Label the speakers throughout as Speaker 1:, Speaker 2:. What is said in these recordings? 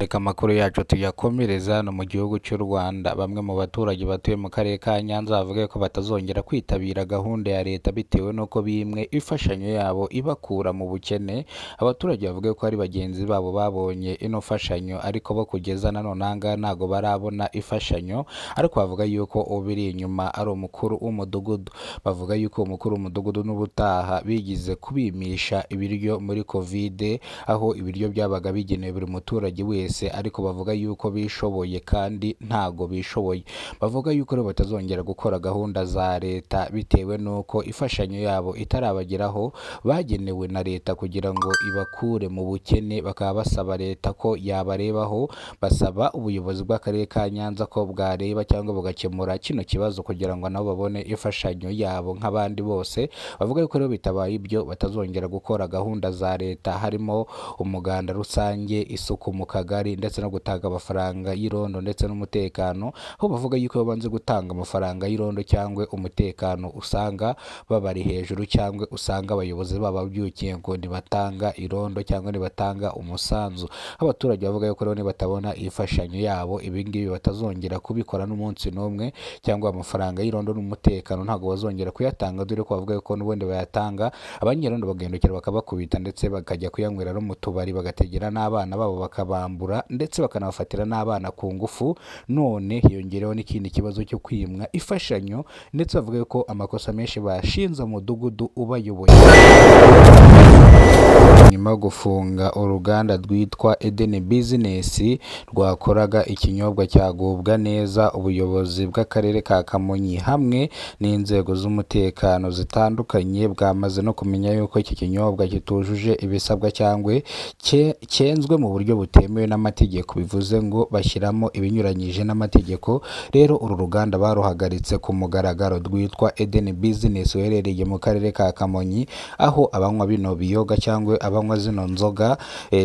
Speaker 1: reka amakuru yacu tuyakomereza hano mu gihugu cy'u Rwanda. Bamwe mu baturage batuye mu karere ka Nyanza bavuga ko batazongera kwitabira gahunda ya leta bitewe n'uko bimwe imfashanyo yabo ibakura mu bukene. Abaturage bavuga ko ari bagenzi babo babonye ino fashanyo ariko bo kugeza na none anga ntago barabona ifashanyo, ariko bavuga yuko ubiri inyuma ari umukuru w'umudugudu. Bavuga yuko umukuru w'umudugudu n'ubutaha bigize kubimisha ibiryo muri Covid, aho ibiryo byabaga bigenewe buri muturage wese, ariko bavuga yuko bishoboye kandi ntago bishoboye. Bavuga yuko rero batazongera gukora gahunda za leta bitewe n'uko ifashanyo yabo itarabageraho bagenewe na leta kugira ngo ibakure mu bukene. Bakaba basaba leta ko yabarebaho, basaba ubuyobozi bw'akarere ka Nyanza ko bwareba cyangwa bugakemura kino kibazo kugira ngo nabo babone ifashanyo yabo nk'abandi bose. Bavuga yuko rero bitabaye ibyo batazongera gukora gahunda za leta, harimo umuganda rusange, isuku mu kagari ndetse no gutanga amafaranga y'irondo ndetse n'umutekano. Aho bavuga yuko babanze gutanga amafaranga y'irondo cyangwa umutekano usanga babari hejuru, cyangwa usanga abayobozi bababyukiye ngo nibatanga irondo cyangwa nibatanga umusanzu. Abaturage bavuga yuko rero nibatabona ifashanyo yabo ibingibi batazongera kubikora n'umunsi n'umwe, cyangwa amafaranga y'irondo n'umutekano ntabwo bazongera kuyatanga, dore ko bavuga yuko n'ubundi bayatanga abanyerondo bagendukira bakabakubita ndetse bakajya kuyanywera no mu tubari, bagategera n'abana babo bakabambura ndetse bakanabafatira n'abana ku ngufu. None hiyongereho n'ikindi kibazo cyo kwimwa ifashanyo, ndetse bavuga yuko amakosa menshi bashinze umudugudu ubayoboye nyuma yo gufunga uruganda rwitwa Eden Business rwakoraga ikinyobwa cyagubwa neza. Ubuyobozi bw'akarere ka Kamonyi hamwe n'inzego z'umutekano zitandukanye bwamaze no kumenya yuko iki kinyobwa kitujuje ibisabwa cyangwa cyenzwe mu buryo butemewe n'amategeko, bivuze ngo bashyiramo ibinyuranyije n'amategeko. Rero uru ruganda baruhagaritse ku mugaragaro, rwitwa Eden Business uherereye mu karere ka Kamonyi, aho abanywa bino biyoga cyangwa abanywa zino nzoga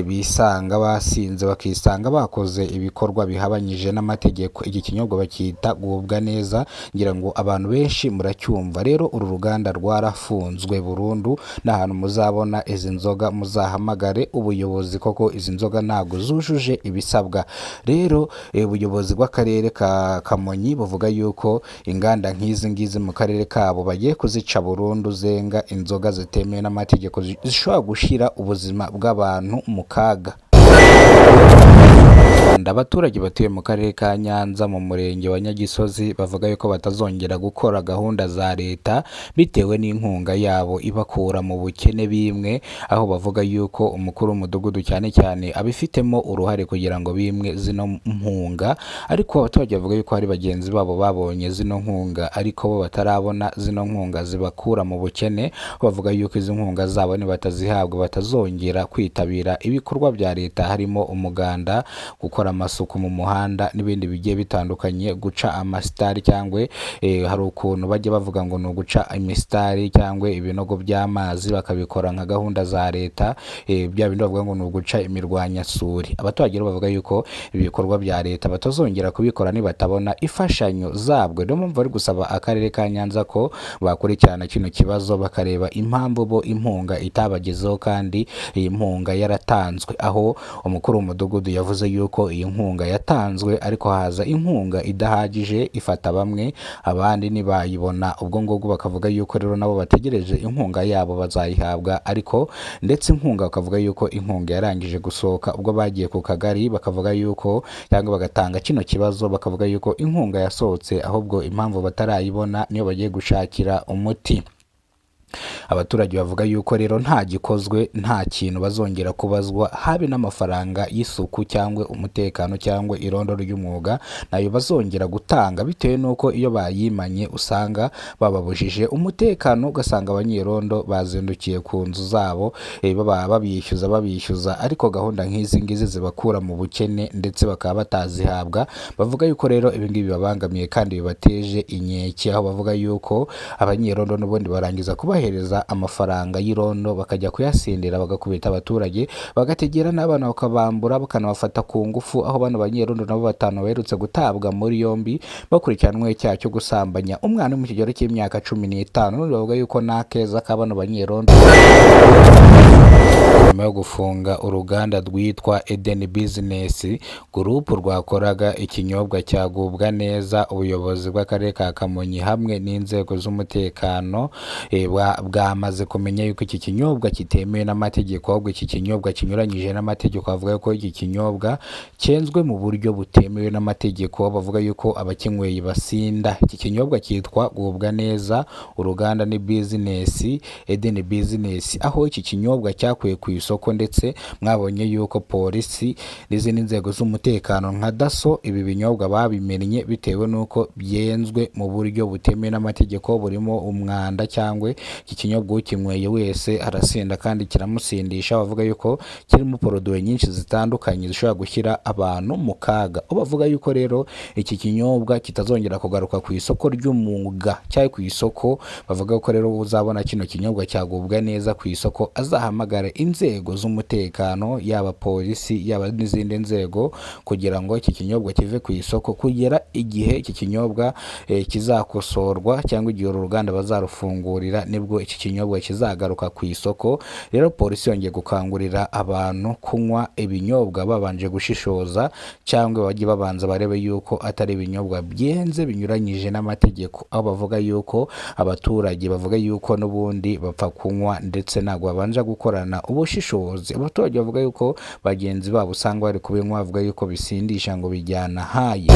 Speaker 1: bisanga basinze bakisanga bakoze ibikorwa bihabanyije n'amategeko. Iki kinyobwa bakita gubwa neza, ngira ngo abantu benshi muracyumva. Rero uru ruganda rwarafunzwe burundu, n'ahantu muzabona izi nzoga muzahamagare ubuyobozi koko izi nzoga ntago zujuje ibisabwa. Rero ubuyobozi bw'akarere ka Kamonyi buvuga yuko inganda nk'izi ngizi mu karere kabo bagiye kuzica burundu, zenga inzoga zitemewe n'amategeko zishobora gushyira ubuzima bw'abantu mu kaga. Abaturage batuye mu karere ka Nyanza mu murenge wa Nyagisozi bavuga yuko batazongera gukora gahunda za leta bitewe n'inkunga yabo ibakura mu bukene bimwe, aho bavuga yuko umukuru w'umudugudu cyane cyane abifitemo uruhare kugira ngo bimwe zino nkunga. Ariko abaturage bavuga yuko hari bagenzi babo babonye zino nkunga ariko bo batarabona zino nkunga zibakura mu bukene. Bavuga yuko izi nkunga zabo batazihabwa batazongera kwitabira ibikorwa bya leta, harimo umuganda, gukora amasuku mu muhanda n'ibindi bigiye bitandukanye, guca amasitari cyangwa hari ukuntu bajya bavuga ngo ni uguca imisitari cyangwa ibinogo by'amazi bakabikora nka gahunda za leta, bya bindi bavuga ngo ni uguca imirwanyasuri. Abaturage bavuga yuko ibikorwa bya leta batazongera kubikora nibatabona ifashanyo zabwo. Niyo mpamvu bari gusaba akarere ka Nyanza ko bakurikirana kino kibazo bakareba impamvu bo impunga itabagezeho kandi iyi mpunga yaratanzwe, aho umukuru w'umudugudu yavuze yuko iyi nkunga yatanzwe ariko haza inkunga idahagije ifata bamwe, abandi ntibayibona. Ubwo ngubwo bakavuga yuko rero nabo bategereje inkunga yabo bazayihabwa, ariko ndetse inkunga bakavuga yuko inkunga yarangije gusohoka. Ubwo bagiye ku kagari bakavuga yuko cyangwa bagatanga kino kibazo bakavuga yuko inkunga yasohotse, ahubwo impamvu batarayibona niyo bagiye gushakira umuti. Abaturage bavuga yuko rero nta gikozwe, nta kintu bazongera kubazwa, habe n'amafaranga y'isuku cyangwa umutekano cyangwa irondo ry'umwuga nayo bazongera gutanga, bitewe n'uko iyo bayimanye usanga bababujije umutekano. Ugasanga abanyerondo bazindukiye ku nzu zabo babishyuza, ariko gahunda nk'izi ngizi zibakura mu bukene ndetse bakaba batazihabwa. Bavuga yuko rero ibingibi babangamiye kandi bibateje inkeke, aho bavuga yuko abanyerondo n'ubundi barangiza kubahereza amafaranga y'irondo bakajya kuyasindira bagakubita abaturage, bagategera n'abana bakabambura bakanabafata ku ngufu. Aho bano banyerondo nabo batanu baherutse gutabwa muri yombi bakurikiranwe icyaha cyo gusambanya umwana mu kigero cy'imyaka 15. Bavuga yuko nta keza ka bano banyerondo nyuma yo gufunga uruganda rwitwa Eden Business Group rwakoraga ikinyobwa cya Gubwa Neza. Ubuyobozi bw'akarere ka Kamonyi hamwe n'inzego z'umutekano bwamaze kumenya yuko iki kinyobwa kitemewe n'amategeko, ahubwo iki kinyobwa kinyuranyije n'amategeko. Bavuga ko iki kinyobwa cyenzwe mu buryo butemewe n'amategeko, bavuga yuko abakinyweye basinda. Iki kinyobwa cyitwa Gubwa Neza, uruganda ni Business Eden Business, aho iki kinyobwa cyakuye ku isoko, ndetse mwabonye yuko polisi n'izindi nzego z'umutekano nka DASSO ibi binyobwa babimennye bitewe n'uko byenzwe mu buryo butemewe n'amategeko, burimo umwanda, cyangwa iki kinyobwa ukinyweye wese arasinda kandi kiramusindisha. Bavuga yuko kirimo poroduwe nyinshi zitandukanye zishobora gushyira abantu mu kaga. Bavuga yuko rero iki kinyobwa kitazongera kugaruka ku isoko ry'umwuga cyangwa ku isoko. Bavuga ko rero uzabona kino kinyobwa cyagubwa neza ku isoko azahamagara inzego z'umutekano, yaba polisi yaba n'izindi nzego, kugira ngo iki kinyobwa kive ku isoko kugera igihe iki kinyobwa kizakosorwa, cyangwa igihe uruganda bazarufungurira nibwo iki kinyobwa kizagaruka ku isoko. Rero polisi yongeye gukangurira abantu kunywa ibinyobwa babanje gushishoza, cyangwa bajye babanza barebe yuko atari ibinyobwa byenze binyuranyije n'amategeko. Aho bavuga yuko abaturage bavuga yuko n'ubundi bapfa kunywa ndetse ntabwo babanje gukorana ubushishozi. Abaturage bavuga yuko bagenzi babo usanga bari kubinywa, bavuga yuko bisindisha ngo bijyana hayi.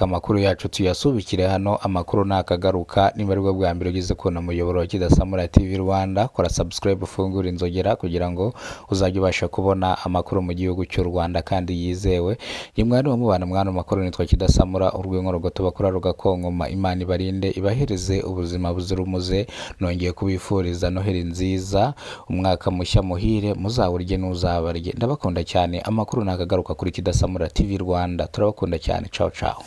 Speaker 1: Amakuru yacu tuyasubikire hano. Amakuru nakagaruka, niba aribwo bwa mbere ugeze kubona umuyoboro wa Kidasamura TV Rwanda, kora subscribe, ufungura inzogera kugira ngo uzajye ubasha kubona amakuru mu gihugu cy'u Rwanda kandi yizewe. Yimwari wa mubana mwana makuru, nitwa Kidasamura, urwego rugoto bakora rugakonkoma. Imana ibarinde ibahereze ubuzima buzira umuze. Nongeye kubifuriza Noheli nziza, umwaka mushya muhire, muzawurye n'uzabarye. Ndabakunda cyane. Amakuru nakagaruka kuri Kidasamura TV Rwanda, turabakunda cyane. Ciao ciao.